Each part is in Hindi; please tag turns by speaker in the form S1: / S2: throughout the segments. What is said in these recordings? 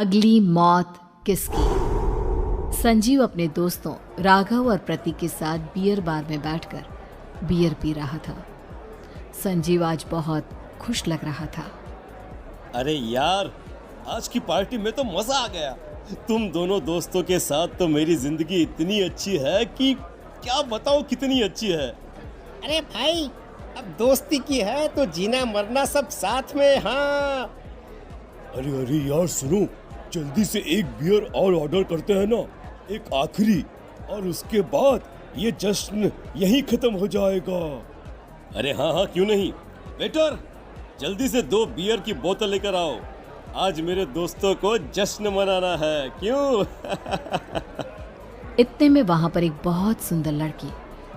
S1: अगली मौत किसकी। संजीव अपने दोस्तों राघव और प्रतीक के साथ बियर बार में बैठकर बियर पी रहा था। संजीव आज बहुत खुश लग रहा था।
S2: अरे यार, आज की पार्टी में तो मजा आ गया। तुम दोनों दोस्तों के साथ तो मेरी जिंदगी इतनी अच्छी है कि क्या बताओ कितनी अच्छी है।
S3: अरे भाई, अब दोस्ती की है तो जीना मरना सब साथ में। हाँ
S2: अरे यार सुनो, जल्दी से एक बियर और ऑर्डर करते हैं ना, एक आखिरी, और उसके बाद ये जश्न यहीं खत्म हो जाएगा। अरे हाँ, क्यों नहीं। वेटर, जल्दी से 2 बियर की बोतल लेकर आओ। आज मेरे दोस्तों को जश्न मनाना है, क्यों?
S1: इतने में वहां पर एक बहुत सुंदर लड़की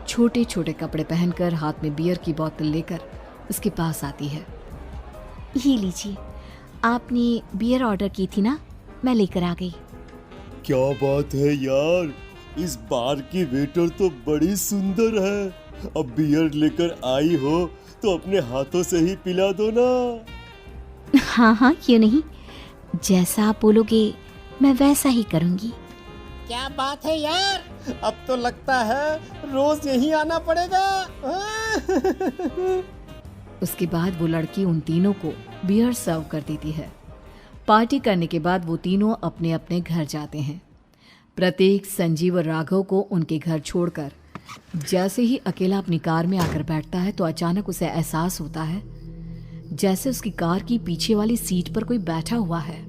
S1: छोटे छोटे कपड़े पहनकर हाथ में बियर की बोतल लेकर उसके पास आती है।
S4: ये लीजिए, आपने बियर ऑर्डर की थी ना, मैं लेकर आ गई।
S2: क्या बात है यार, इस बार की वेटर तो बड़ी सुंदर है। अब बियर लेकर आई हो तो अपने हाथों से ही पिला दो ना।
S4: हाँ, क्यों नहीं, जैसा आप बोलोगे मैं वैसा ही करूँगी।
S3: क्या बात है यार, अब तो लगता है रोज यहीं आना पड़ेगा।
S1: उसके बाद वो लड़की उन तीनों को बियर सर्व कर देती है। पार्टी करने के बाद वो तीनों अपने अपने घर जाते हैं। प्रतीक, संजीव और राघव को उनके घर छोड़कर जैसे ही अकेला अपनी कार में आकर बैठता है तो अचानक उसे एहसास होता है जैसे उसकी कार की पीछे वाली सीट पर कोई बैठा हुआ है।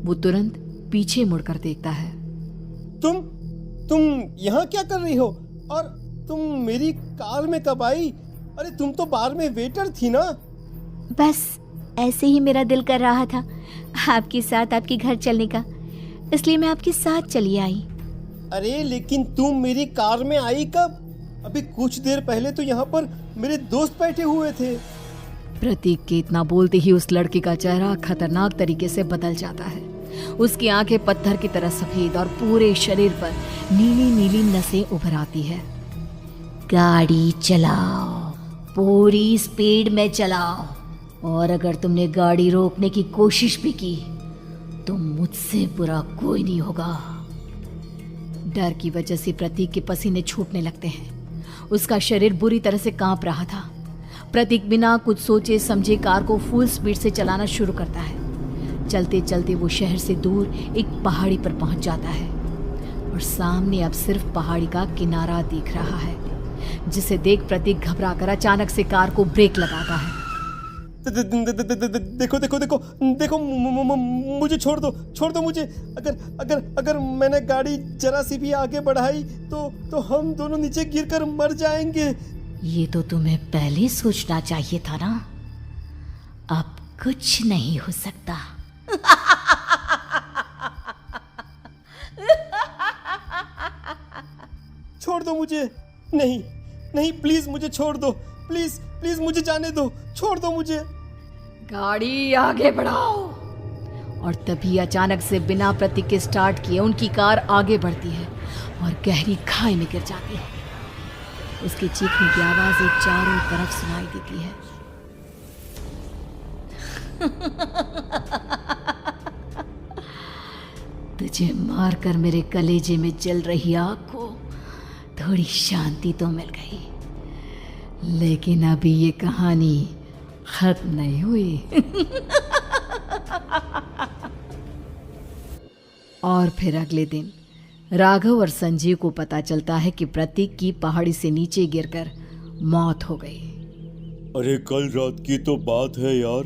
S1: वो तुरंत पीछे मुड़कर देखता है।
S3: तुम यहाँ क्या कर रही हो? और तुम मेरी कार में कब आई? अरे तुम तो बार में वेटर थी ना।
S4: बस ऐसे ही मेरा दिल कर रहा था आपके साथ आपके घर चलने का, इसलिए मैं आपके साथ चली आई।
S3: अरे लेकिन तुम मेरी कार में आई कब? अभी कुछ देर पहले तो यहाँ पर मेरे दोस्त बैठे हुए थे।
S1: प्रतीक के इतना बोलते ही उस लड़के का चेहरा खतरनाक तरीके से बदल जाता है। उसकी आंखें पत्थर की तरह सफेद और पूरे शरीर पर नीली नीली नसें उभर आती है।
S4: गाड़ी चलाओ, पूरी स्पीड में चलाओ, और अगर तुमने गाड़ी रोकने की कोशिश भी की तो मुझसे बुरा कोई नहीं होगा।
S1: डर की वजह से प्रतीक के पसीने छूटने लगते हैं। उसका शरीर बुरी तरह से कांप रहा था। प्रतीक बिना कुछ सोचे समझे कार को फुल स्पीड से चलाना शुरू करता है। चलते चलते वो शहर से दूर एक पहाड़ी पर पहुंच जाता है और सामने अब सिर्फ पहाड़ी का किनारा दिख रहा है, जिसे देख प्रतीक घबराकर अचानक से कार को ब्रेक लगाता है।
S3: देखो देखो देखो देखो, मुझे छोड़ दो मुझे। अगर मैंने गाड़ी जरा सी भी आगे बढ़ाई तो हम दोनों नीचे गिरकर मर जाएंगे।
S4: ये तो तुम्हें पहले सोचना चाहिए था ना। अब कुछ नहीं हो सकता।
S3: छोड़ दो मुझे। नहीं प्लीज मुझे छोड़ दो। प्लीज मुझे जाने दो। छोड़ दो मुझे।
S1: गाड़ी आगे बढ़ाओ। और तभी अचानक से बिना प्रतीक के स्टार्ट किए उनकी कार आगे बढ़ती है और गहरी खाई में गिर जाती है। उसके चीखने की आवाज एक चारों तरफ सुनाई देती है। तुझे मारकर मेरे कलेजे में जल रही आग को थोड़ी शांति तो मिल गई, लेकिन अभी ये कहानी खत्म नहीं हुई। और फिर अगले दिन राघव और संजीव को पता चलता है कि प्रतीक की पहाड़ी से नीचे गिरकर मौत हो गई।
S2: अरे कल रात की तो बात है यार,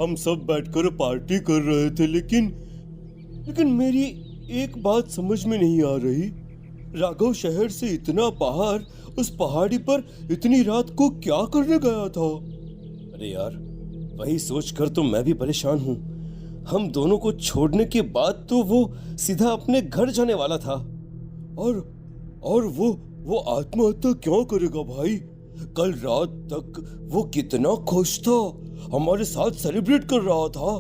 S2: हम सब बैठकर पार्टी कर रहे थे, लेकिन मेरी एक बात समझ में नहीं आ रही। राघव शहर से इतना बाहर उस पहाड़ी पर इतनी रात को क्या करने गया था? अरे यार, वही सोचकर तो मैं भी परेशान हूँ। हम दोनों को छोड़ने के बाद तो वो सीधा अपने घर जाने वाला था, और वो आत्महत्या क्यों करेगा भाई? कल रात तक वो कितना खुश था, हमारे साथ सेलिब्रेट कर रहा था।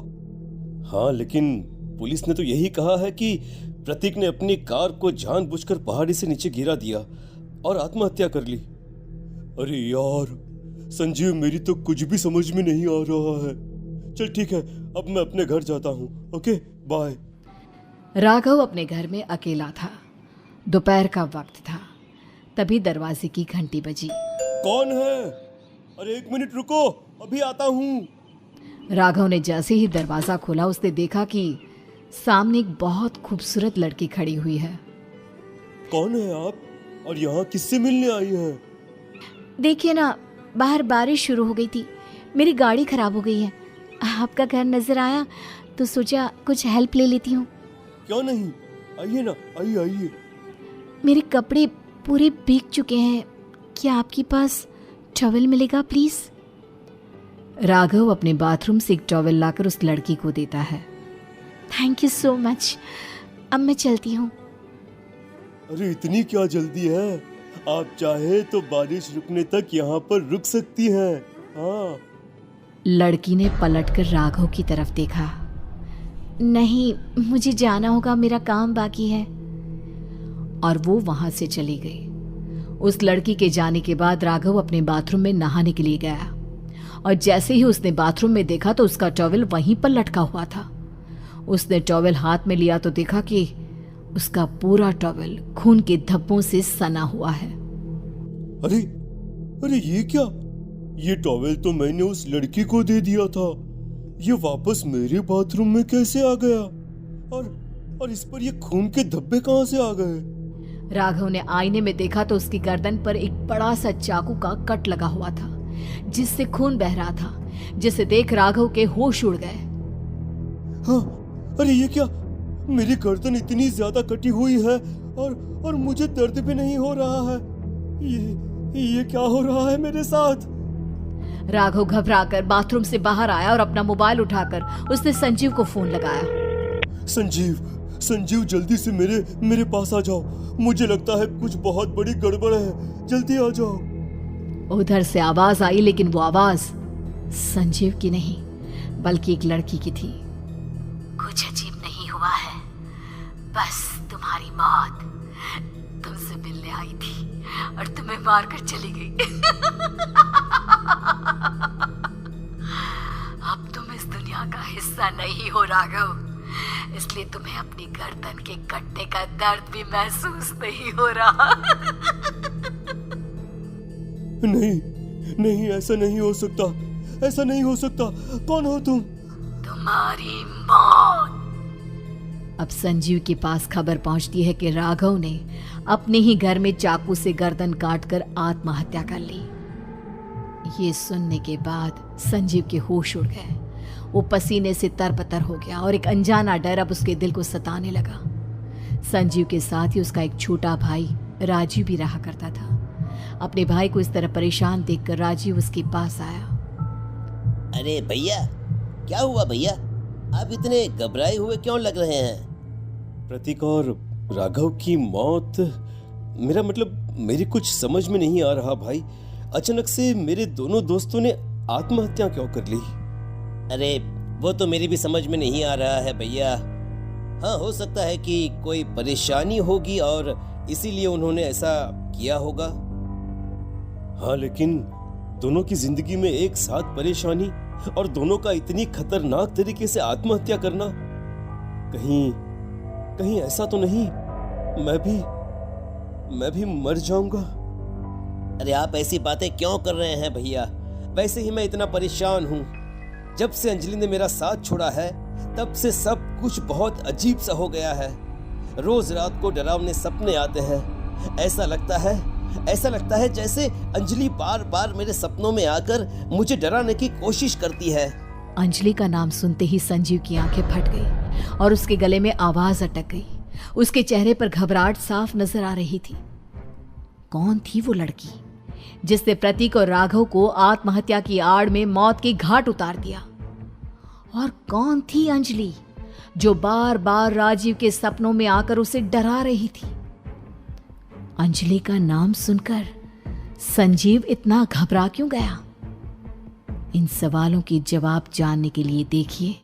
S2: हाँ, लेकिन पुलिस ने तो यही कहा है कि प्रतीक ने अपनी कार को जानबूझकर पहाड़ी से नीचे गिरा दिया और आत्महत्या कर ली। अरे यार संजीव, मेरी तो कुछ भी समझ में नहीं आ रहा है। चल ठीक है, अब मैं अपने घर जाता हूँ। Okay, bye.
S1: राघव अपने घर में अकेला था। दोपहर का वक्त था। तभी दरवाजे की घंटी बजी।
S2: कौन है? अरे 1 मिनट रुको, अभी आता हूँ।
S1: राघव ने जैसे ही दरवाजा खोला उसने देखा कि सामने एक बहुत खूबसूरत लड़की खड़ी हुई है।
S2: कौन है आप और यहाँ किससे मिलने आई हैं?
S4: देखिए ना, बाहर बारिश शुरू हो गई थी, मेरी गाड़ी खराब हो गई है। आपका घर नजर आया तो सोचा कुछ हेल्प ले लेती हूँ।
S2: क्यों नहीं, आइए ना, आइए आइए।
S4: मेरे कपड़े पूरे भीग चुके हैं, क्या आपके पास टॉवल मिलेगा प्लीज?
S1: राघव अपने बाथरूम से एक टॉवल लाकर उस लड़की को देता है।
S4: थैंक यू सो मच, अब मैं चलती हूँ।
S2: अरे इतनी क्या जल्दी है? आप चाहे तो बारिश रुकने तक यहाँ पर रुक सकती हैं। हाँ।
S1: लड़की ने पलटकर राघव की तरफ देखा।
S4: नहीं, मुझे जाना होगा, मेरा काम बाकी है।
S1: और वो वहां से चली गई। उस लड़की के जाने के बाद राघव अपने बाथरूम में नहाने के लिए गया और जैसे ही उसने बाथरूम में देखा तो उसका टॉवल वहीं पर लटका हुआ था। उसने टॉवल हाथ में लिया तो देखा कि उसका पूरा टॉवल खून के धब्बों से सना हुआ है।
S2: अरे अरे ये क्या? ये टॉवल तो मैंने उस लड़की को दे दिया था। ये वापस मेरे बाथरूम में कैसे आ गया? और इस पर ये खून के धब्बे कहां से आ गए?
S1: राघव ने आईने में देखा तो उसकी गर्दन पर एक बड़ा सा चाकू का कट लगा हुआ था जिससे खून बह रहा था, जिसे देख राघव के होश उड़ गए।
S2: हाँ, अरे ये क्या? मेरी गर्दन इतनी ज्यादा कटी हुई है और मुझे दर्द भी नहीं हो रहा है। ये क्या हो रहा है मेरे साथ?
S1: राघव घबराकर बाथरूम से बाहर आया और अपना मोबाइल उठाकर उसने संजीव को फोन लगाया।
S2: संजीव जल्दी से मेरे पास आ जाओ। मुझे लगता है कुछ बहुत बड़ी गड़बड़ है, जल्दी आ जाओ।
S1: उधर से आवाज आई, लेकिन वो आवाज संजीव की नहीं बल्कि एक लड़की की थी।
S4: कुछ अजीब नहीं हुआ है, बस तुम्हारी मौत तुमसे मिलने आई थी और तुम्हें मारकर चली गई। अब तुम इस दुनिया का हिस्सा नहीं हो राघव, इसलिए तुम्हें अपनी गर्दन के कटने का दर्द भी महसूस नहीं हो रहा।
S2: नहीं, ऐसा नहीं हो सकता, ऐसा नहीं हो सकता। कौन हो तुम?
S4: तुम्हारी मौत।
S1: अब संजीव के पास खबर पहुंचती है कि राघव ने अपने ही घर में चाकू से गर्दन काटकर आत्महत्या कर ली। ये सुनने के बाद संजीव के होश उड़ गए। वो पसीने से तरबतर हो गया और एक अनजाना डर अब उसके दिल को सताने लगा। संजीव के साथ ही उसका एक छोटा भाई राजीव भी रहा करता था। अपने भाई को इस तरह परेशान देखकर राजीव उसके पास आया।
S5: अरे भैया, क्या हुआ भैया? आप इतने घबराए हुए क्यों लग रहे हैं?
S2: प्रतीक और राघव की मौत, मेरा मतलब मेरी कुछ समझ में नहीं आ रहा भाई। अचानक से मेरे दोनों दोस्तों ने आत्महत्या क्यों कर ली?
S5: अरे वो तो मेरी भी समझ में नहीं आ रहा है भैया। हाँ, हो सकता है कि कोई परेशानी होगी और इसीलिए उन्होंने ऐसा किया होगा।
S2: हाँ, लेकिन दोनों की जिंदगी में एक साथ परेशानी और दोनों का इतनी खतरनाक तरीके से आत्महत्या करना, कहीं ऐसा तो नहीं मैं भी मर जाऊंगा?
S5: अरे आप ऐसी बातें क्यों कर रहे हैं भैया? वैसे ही मैं इतना परेशान हूँ। जब से अंजलि ने मेरा साथ छोड़ा है तब से सब कुछ बहुत अजीब सा हो गया है। रोज रात को डरावने सपने आते हैं। ऐसा लगता है जैसे अंजलि बार बार मेरे सपनों में आकर मुझे डराने की कोशिश करती है।
S1: अंजलि का नाम सुनते ही संजीव की आंखें फट गई और उसके गले में आवाज अटक गई। उसके चेहरे पर घबराहट साफ नजर आ रही थी। कौन थी वो लड़की जिसने प्रतीक और राघव को आत्महत्या की आड़ में मौत के घाट उतार दिया? और कौन थी अंजलि जो बार बार राजीव के सपनों में आकर उसे डरा रही थी? अंजलि का नाम सुनकर संजीव इतना घबरा क्यों गया? इन सवालों के जवाब जानने के लिए देखिए